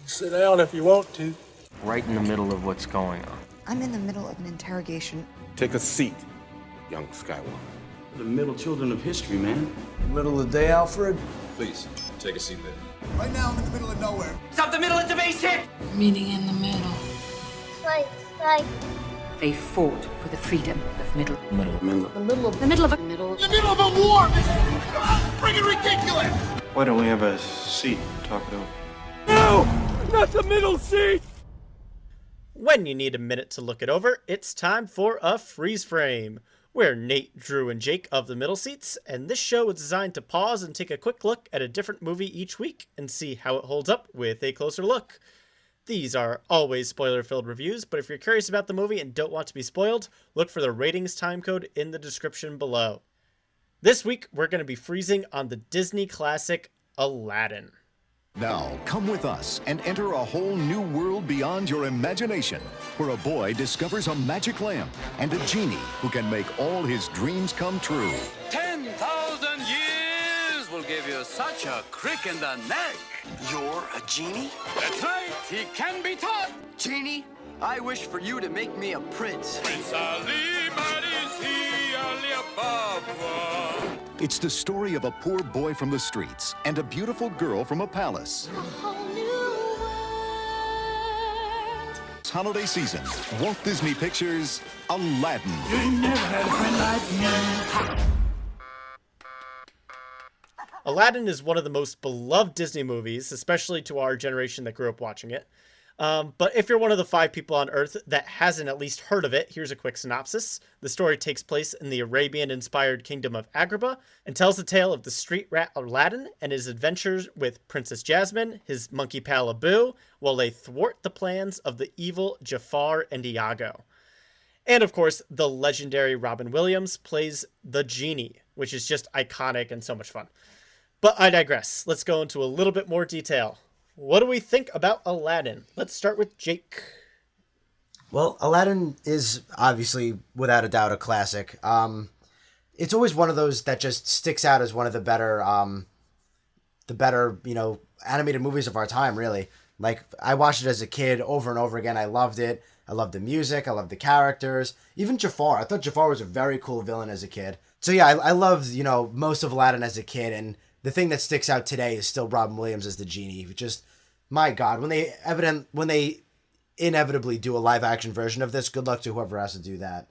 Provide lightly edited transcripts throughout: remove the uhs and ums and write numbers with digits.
Sit down if you want to. Right in the middle of what's going on. I'm in the middle of an interrogation. Take a seat, young Skywalker. The middle children of history, man. Middle of the day, Alfred? Please, take a seat there. Right now, I'm in the middle of nowhere. Stop the middle, it's a base hit! Meeting in the middle. Like. They fought for the freedom of Middle. The middle of the middle of a middle. The middle of a war! Freaking ridiculous! Why don't we have a seat and talk it over? No! Not the middle seat! When you need a minute to look it over, it's time for a freeze frame. We're Nate, Drew, and Jake of the middle seats, and this show is designed to pause and take a quick look at a different movie each week and see how it holds up with a closer look. These are always spoiler-filled reviews, but if you're curious about the movie and don't want to be spoiled, look for the ratings timecode in the description below. This week, we're going to be freezing on the Disney classic Aladdin. Now, come with us and enter a whole new world beyond your imagination, where a boy discovers a magic lamp and a genie who can make all his dreams come true. 10,000 years will give you such a crick in the neck. You're a genie? That's right, he can be taught. Genie, I wish for you to make me a prince. Prince Ali, but is he only a Babwa? It's the story of a poor boy from the streets and a beautiful girl from a palace. It's holiday season. Walt Disney Pictures, Aladdin. You never had a friend like me. Aladdin is one of the most beloved Disney movies, especially to our generation that grew up watching it. But if you're one of the 5 people on Earth that hasn't at least heard of it, here's a quick synopsis. The story takes place in the Arabian-inspired kingdom of Agrabah and tells the tale of the street rat Aladdin and his adventures with Princess Jasmine, his monkey pal Abu, while they thwart the plans of the evil Jafar and Iago. And of course, the legendary Robin Williams plays the genie, which is just iconic and so much fun. But I digress. Let's go into a little bit more detail. What do we think about Aladdin? Let's start with Jake. Well, Aladdin is obviously, without a doubt, a classic. It's always one of those that just sticks out as one of the better, animated movies of our time, really. Like, I watched it as a kid over and over again. I loved it. I loved the music. I loved the characters. Even Jafar. I thought Jafar was a very cool villain as a kid. So yeah, I loved, most of Aladdin as a kid, and the thing that sticks out today is still Robin Williams as the genie. Just, my God, when they inevitably do a live action version of this, good luck to whoever has to do that.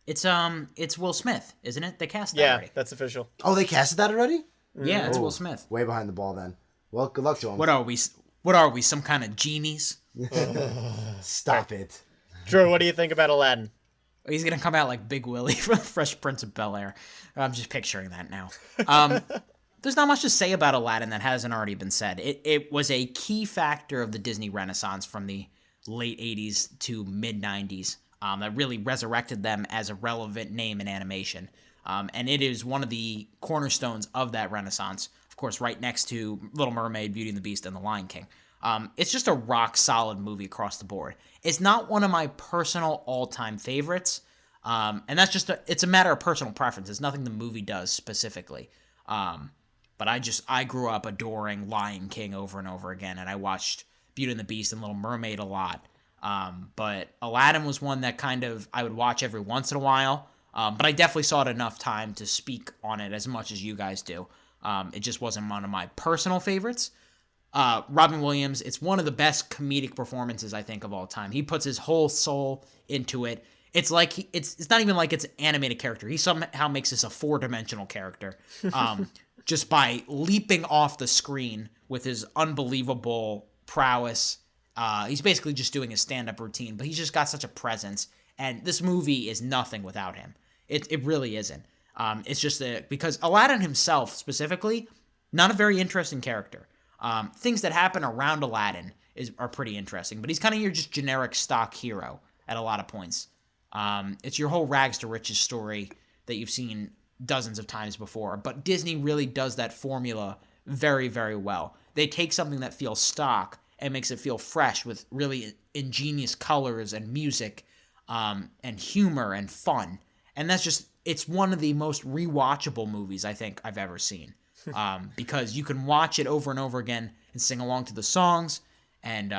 It's Will Smith, isn't it? They cast that already. Yeah, that's official. Oh, they casted that already? Yeah, it's Will Smith. Way behind the ball then. Well, good luck to him. What are we? Some kind of genies? Stop it. Drew, what do you think about Aladdin? He's gonna come out like Big Willie from the Fresh Prince of Bel-Air. I'm just picturing that now. There's not much to say about Aladdin that hasn't already been said. It was a key factor of the Disney Renaissance from the late 80s to mid-90s that really resurrected them as a relevant name in animation. And it is one of the cornerstones of that Renaissance, of course, right next to Little Mermaid, Beauty and the Beast, and The Lion King. It's just a rock-solid movie across the board. It's not one of my personal all-time favorites, and that's just it's a matter of personal preference. It's nothing the movie does specifically. But I grew up adoring Lion King over and over again, and I watched Beauty and the Beast and Little Mermaid a lot. But Aladdin was one that I would watch every once in a while, but I definitely saw it enough time to speak on it as much as you guys do. It just wasn't one of my personal favorites. Robin Williams, it's one of the best comedic performances, I think, of all time. He puts his whole soul into it. It's like it's not even like it's an animated character. He somehow makes this a 4-dimensional character. Just by leaping off the screen with his unbelievable prowess. He's basically just doing a stand-up routine, but he's just got such a presence, and this movie is nothing without him. It really isn't. It's just because Aladdin himself, specifically, not a very interesting character. Things that happen around Aladdin are pretty interesting, but he's kind of your just generic stock hero at a lot of points. It's your whole rags to riches story that you've seen dozens of times before, but Disney really does that formula very, very well. They take something that feels stock and makes it feel fresh with really ingenious colors and music, and humor and fun. And it's one of the most rewatchable movies I think I've ever seen. Because you can watch it over and over again and sing along to the songs, and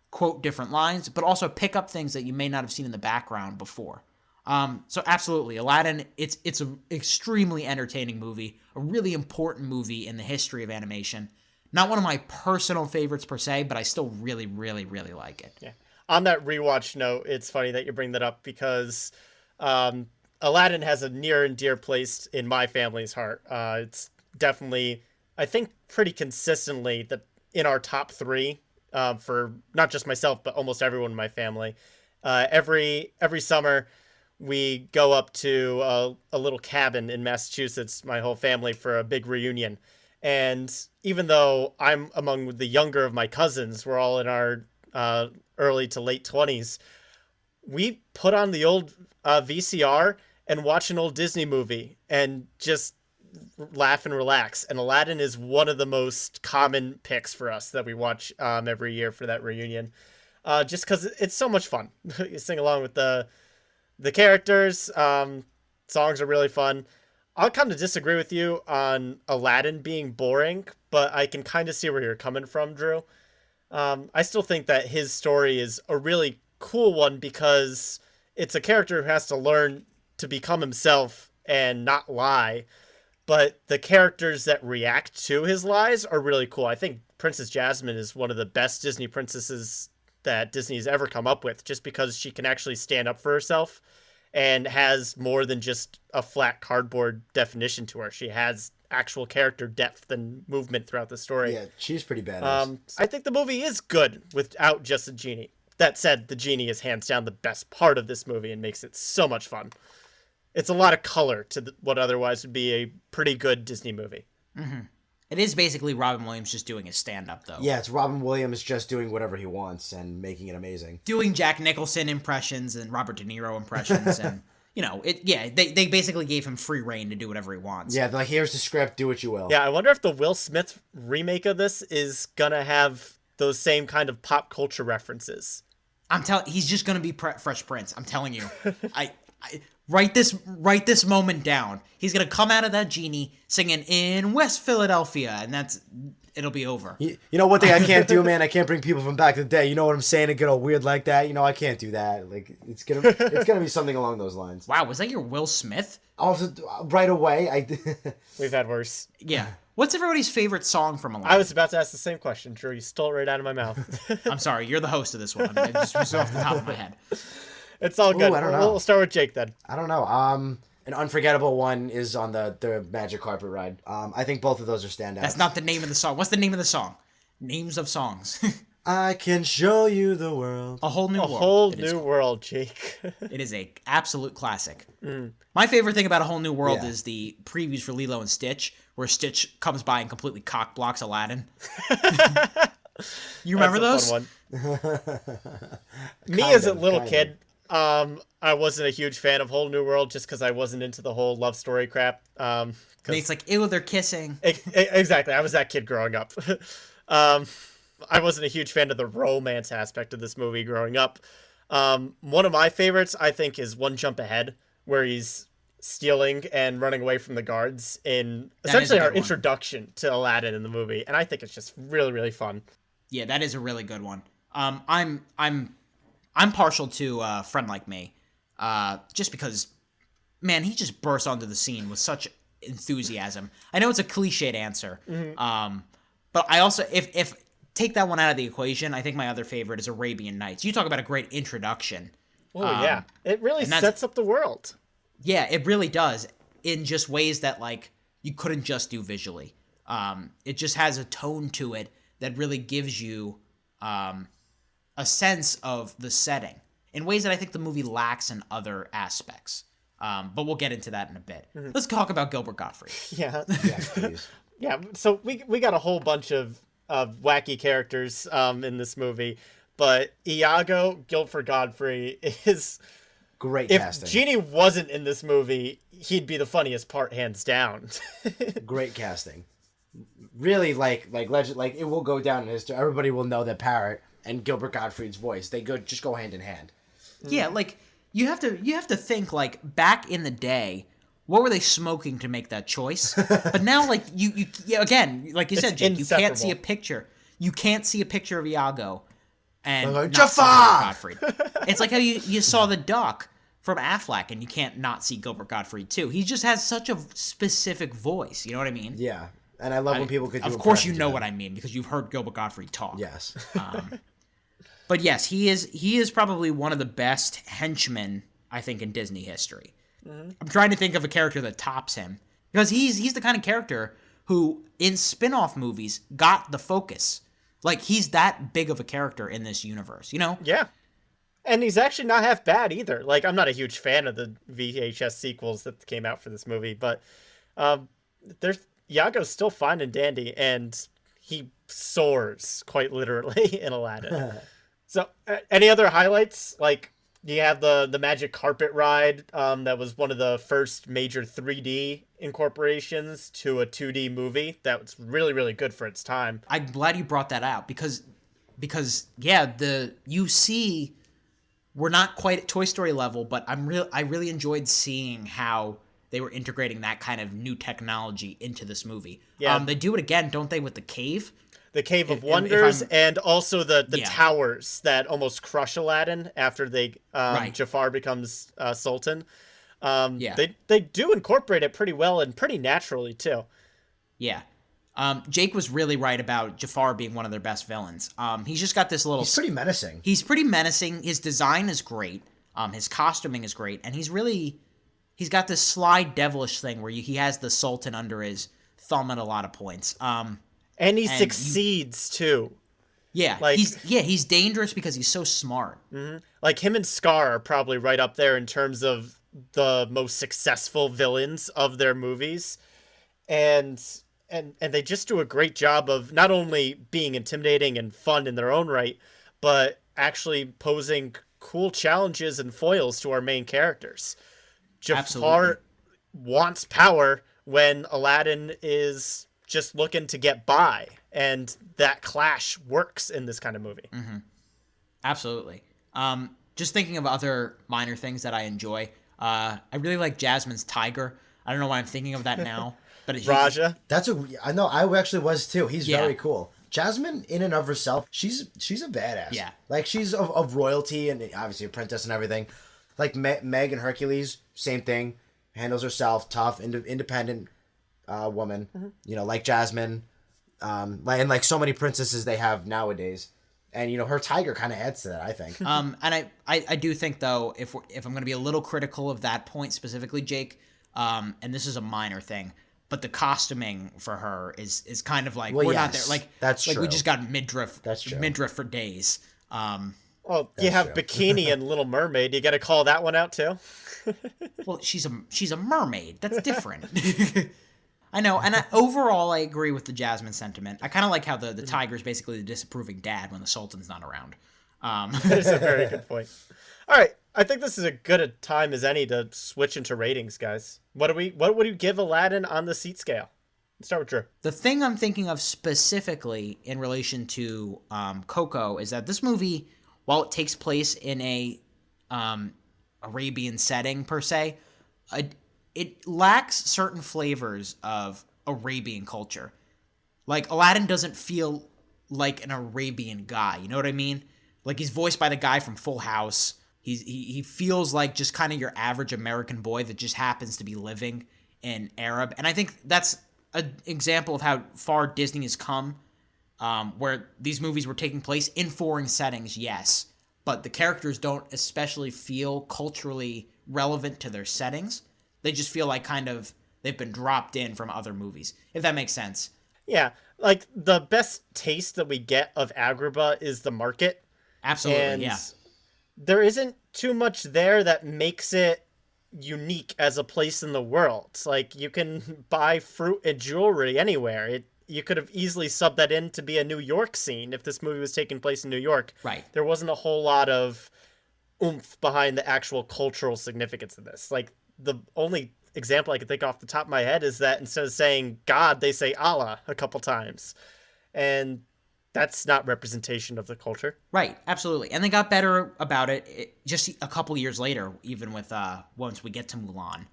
quote different lines, but also pick up things that you may not have seen in the background before. So absolutely, Aladdin, it's an extremely entertaining movie, a really important movie in the history of animation. Not one of my personal favorites per se, but I still really, really, really like it. Yeah. On that rewatch note, it's funny that you bring that up because Aladdin has a near and dear place in my family's heart. It's definitely, I think, pretty consistently in our top 3 for not just myself, but almost everyone in my family. Every summer, we go up to a little cabin in Massachusetts, my whole family, for a big reunion. And even though I'm among the younger of my cousins, we're all in our early to late 20s, we put on the old VCR and watch an old Disney movie and just laugh and relax. And Aladdin is one of the most common picks for us that we watch every year for that reunion, just because it's so much fun. You sing along with the characters. Songs are really fun. I'll kind of disagree with you on Aladdin being boring, but I can kind of see where you're coming from, Drew. I still think that his story is a really cool one because it's a character who has to learn to become himself and not lie. But the characters that react to his lies are really cool. I think Princess Jasmine is one of the best Disney princesses that Disney's ever come up with, just because she can actually stand up for herself and has more than just a flat cardboard definition to her. She has actual character depth and movement throughout the story. Yeah, she's pretty badass. I think the movie is good without just a genie. That said, the genie is hands down the best part of this movie and makes it so much fun. It's a lot of color to what otherwise would be a pretty good Disney movie. Mm-hmm. It is basically Robin Williams just doing his stand-up, though. Yeah, it's Robin Williams just doing whatever he wants and making it amazing. Doing Jack Nicholson impressions and Robert De Niro impressions, and they basically gave him free reign to do whatever he wants. Yeah, like, here's the script, do what you will. Yeah, I wonder if the Will Smith remake of this is gonna have those same kind of pop culture references. He's just gonna be Fresh Prince. I'm telling you. I write this moment down. He's gonna come out of that genie singing "In West Philadelphia," and it'll be over. You know one thing I can't do, man? I can't bring people from back in the day. You know what I'm saying? And get all weird like that. You know, I can't do that. Like, it's gonna be something along those lines. Wow, was that your Will Smith? Also, right away, We've had worse. Yeah. What's everybody's favorite song from Aladdin? I was about to ask the same question, Drew. You stole it right out of my mouth. I'm sorry. You're the host of this one. It just was off the top of my head. It's all good. Ooh, I don't know. We'll start with Jake then. I don't know. An unforgettable one is on the Magic Carpet Ride. I think both of those are standouts. That's not the name of the song. What's the name of the song? Names of songs. I can show you the world. A Whole New World. A Whole New World, Jake. It is a absolute classic. My favorite thing about A Whole New World is the previews for Lilo and Stitch, where Stitch comes by and completely cock blocks Aladdin. You remember those? Fun one. Me as a little kid, I wasn't a huge fan of Whole New World just because I wasn't into the whole love story crap. It's like, ew, they're kissing. Exactly. I was that kid growing up. I wasn't a huge fan of the romance aspect of this movie growing up. One of my favorites, I think, is One Jump Ahead, where he's stealing and running away from the guards in essentially our introduction to Aladdin in the movie. And I think it's just really, really fun. Yeah, that is a really good one. I'm partial to Friend Like Me, just because, man, he just bursts onto the scene with such enthusiasm. I know it's a cliched answer, but I also, if take that one out of the equation, I think my other favorite is Arabian Nights. You talk about a great introduction. Oh, yeah. It really sets up the world. Yeah, it really does, in just ways that, like, you couldn't just do visually. It just has a tone to it that really gives you a sense of the setting in ways that I think the movie lacks in other aspects. But we'll get into that in a bit. Let's talk about Gilbert Gottfried. Yeah. Yes, please. Yeah, so we got a whole bunch of wacky characters in this movie, but Iago, Gilbert Godfrey, is great casting. If Genie wasn't in this movie, he'd be the funniest part, hands down. Great casting. Really, like legend, like it will go down in history. Everybody will know that Parrot and Gilbert Gottfried's voice. They just go hand in hand. Yeah, like you have to think, like, back in the day, what were they smoking to make that choice? But now, like, you again, like you said, Jake, you can't see a picture. You can't see a picture of Iago and Like, not see Jafar! Gilbert Gottfried. It's like how you saw the Doc from Affleck, and you can't not see Gilbert Gottfried too. He just has such a specific voice. You know what I mean? Yeah, and I love when people could do. Of course, you impressions know of him. what I mean because you've heard Gilbert Gottfried talk. Yes. But yes, he is probably one of the best henchmen I think in Disney history. I'm trying to think of a character that tops him because he's the kind of character who in spin-off movies got the focus. Like he's that big of a character in this universe, you know? Yeah. And he's actually not half bad either. Like, I'm not a huge fan of the VHS sequels that came out for this movie, but Iago's still fine and dandy, and he soars quite literally in Aladdin. So, any other highlights? Like, you have the magic carpet ride that was one of the first major 3D incorporations to a 2D movie that was really, really good for its time. I'm glad you brought that out because yeah, you see we're not quite at Toy Story level, but I really enjoyed seeing how they were integrating that kind of new technology into this movie. Yeah. They do it again, don't they, with the cave? The Cave of Wonders, and also the towers that almost crush Aladdin after Jafar becomes Sultan. They do incorporate it pretty well and pretty naturally too. Yeah. Jake was really right about Jafar being one of their best villains. He's just got this little... He's pretty menacing. He's pretty menacing. His design is great. His costuming is great. And he's got this sly devilish thing where he has the Sultan under his thumb at a lot of points. And he succeeds too. Yeah, he's dangerous because he's so smart. Mm-hmm. Like him and Scar are probably right up there in terms of the most successful villains of their movies, and they just do a great job of not only being intimidating and fun in their own right, but actually posing cool challenges and foils to our main characters. Jafar wants power when Aladdin is just looking to get by, and that clash works in this kind of movie. Mm-hmm. Absolutely. Just thinking of other minor things that I enjoy. I really like Jasmine's tiger. I don't know why I'm thinking of that now, but Raja. I know. I actually was too. He's very cool. Jasmine, in and of herself, she's a badass. Yeah. Like she's of royalty and obviously a princess and everything. Like Meg and Hercules, same thing. Handles herself, tough, independent woman. Mm-hmm. You know, like Jasmine, and like so many princesses they have nowadays. And you know, her tiger kind of adds to that, I think. And I do think though, if I'm going to be a little critical of that point specifically, Jake, and this is a minor thing, but the costuming for her is kind of like we're not there. Like that's like true. we just got midriff. That's true. Midriff for days. Well, you have Bikini and Little Mermaid. You got to call that one out too. Well, she's a mermaid. That's different. I know, and overall, I agree with the Jasmine sentiment. I kind of like how the tiger's basically the disapproving dad when the Sultan's not around. That's a very good point. All right, I think this is as good a time as any to switch into ratings, guys. What would you give Aladdin on the seat scale? Let's start with Drew. The thing I'm thinking of specifically in relation to Coco is that this movie, while it takes place in a Arabian setting per se, it lacks certain flavors of Arabian culture. Like, Aladdin doesn't feel like an Arabian guy, you know what I mean? Like, he's voiced by the guy from Full House. He feels like just kind of your average American boy that just happens to be living in Arab. And I think that's an example of how far Disney has come, where these movies were taking place in foreign settings, yes, but the characters don't especially feel culturally relevant to their settings. They just feel like kind of they've been dropped in from other movies, if that makes sense. Yeah, like the best taste that we get of Agrabah is the market. Absolutely, and yeah. There isn't too much there that makes it unique as a place in the world. It's like you can buy fruit and jewelry anywhere. You could have easily subbed that in to be a New York scene if this movie was taking place in New York. Right. There wasn't a whole lot of oomph behind the actual cultural significance of this. Like, the only example I can think off the top of my head is that instead of saying God, they say Allah a couple times. And that's not representation of the culture. Right, absolutely. And they got better about it just a couple years later, even with once we get to Mulan.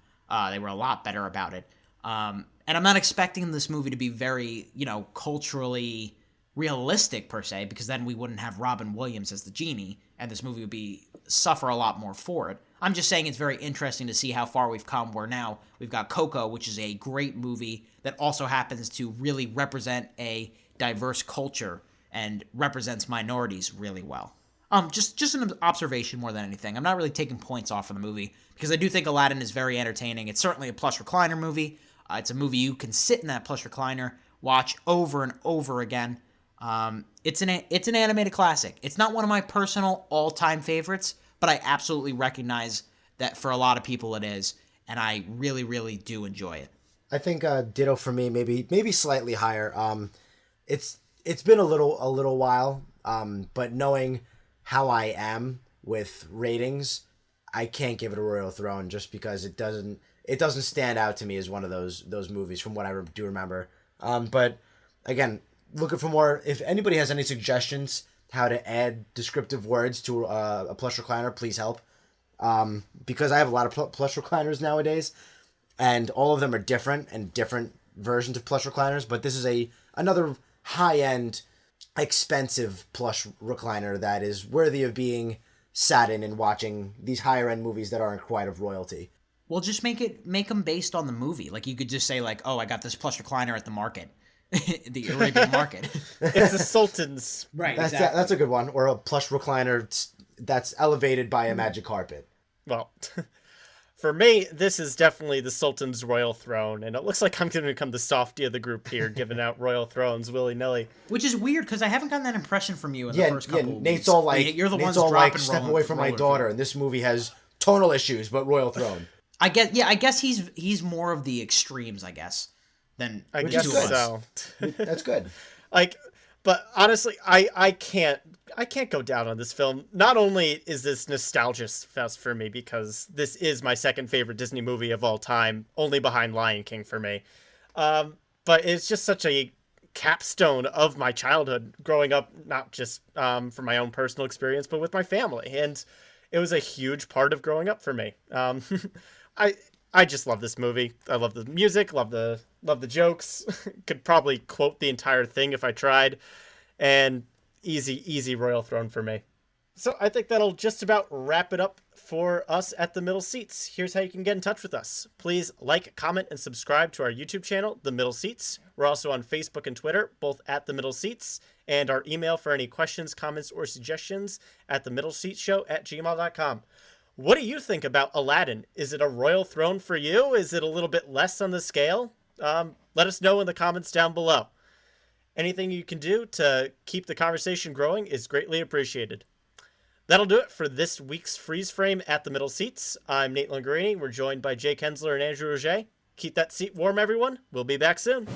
They were a lot better about it. And I'm not expecting this movie to be very, culturally realistic per se, because then we wouldn't have Robin Williams as the genie, and this movie would suffer a lot more for it. I'm just saying it's very interesting to see how far we've come, where now we've got Coco, which is a great movie that also happens to really represent a diverse culture and represents minorities really well. Just an observation more than anything. I'm not really taking points off of the movie, because I do think Aladdin is very entertaining. It's certainly a plush recliner movie. It's a movie you can sit in that plush recliner, watch over and over again. It's an animated classic. It's not one of my personal all-time favorites, but I absolutely recognize that for a lot of people it is, and I really, really do enjoy it. I think ditto for me, maybe slightly higher. It's been a little while, but knowing how I am with ratings, I can't give it a royal throne just because it doesn't stand out to me as one of those movies from what I do remember. But again, looking for more. If anybody has any suggestions how to add descriptive words to a plush recliner, please help. Because I have a lot of plush recliners nowadays, and all of them are different and different versions of plush recliners. But this is another high-end, expensive plush recliner that is worthy of being sat in and watching these higher-end movies that aren't quite of royalty. Well, just make them based on the movie. Like, you could just say, like, oh, I got this plush recliner at the market. The Arabian market. It's the Sultan's. Right, exactly. That's a good one. Or a plush recliner that's elevated by a magic carpet. Well, for me, this is definitely the Sultan's royal throne, and it looks like I'm going to become the softie of the group here, giving out royal thrones willy-nilly. Which is weird, because I haven't gotten that impression from you in the first couple of Nate's weeks. all like, You're the Nate's ones all dropping like, step away from my daughter, and this movie has tonal issues, but royal throne. I guess he's more of the extremes, I guess. Than I guess so. That's good. But honestly, I can't go down on this film. Not only is this nostalgia fest for me, because this is my second favorite Disney movie of all time, only behind Lion King for me. But it's just such a capstone of my childhood growing up, not just from my own personal experience, but with my family. And it was a huge part of growing up for me. I just love this movie. I love the music, love the jokes. Could probably quote the entire thing if I tried. And easy royal throne for me. So I think that'll just about wrap it up for us at The Middle Seats. Here's how you can get in touch with us. Please like, comment, and subscribe to our YouTube channel, The Middle Seats. We're also on Facebook and Twitter, both at The Middle Seats. And our email for any questions, comments, or suggestions at themiddleseatshow@gmail.com. What do you think about Aladdin? Is it a royal throne for you? Is it a little bit less on the scale? Let us know in the comments down below. Anything you can do to keep the conversation growing is greatly appreciated. That'll do it for this week's Freeze Frame at The Middle Seats. I'm Nate Lungarini. We're joined by Jake Hensler and Andrew Roget. Keep that seat warm, everyone. We'll be back soon.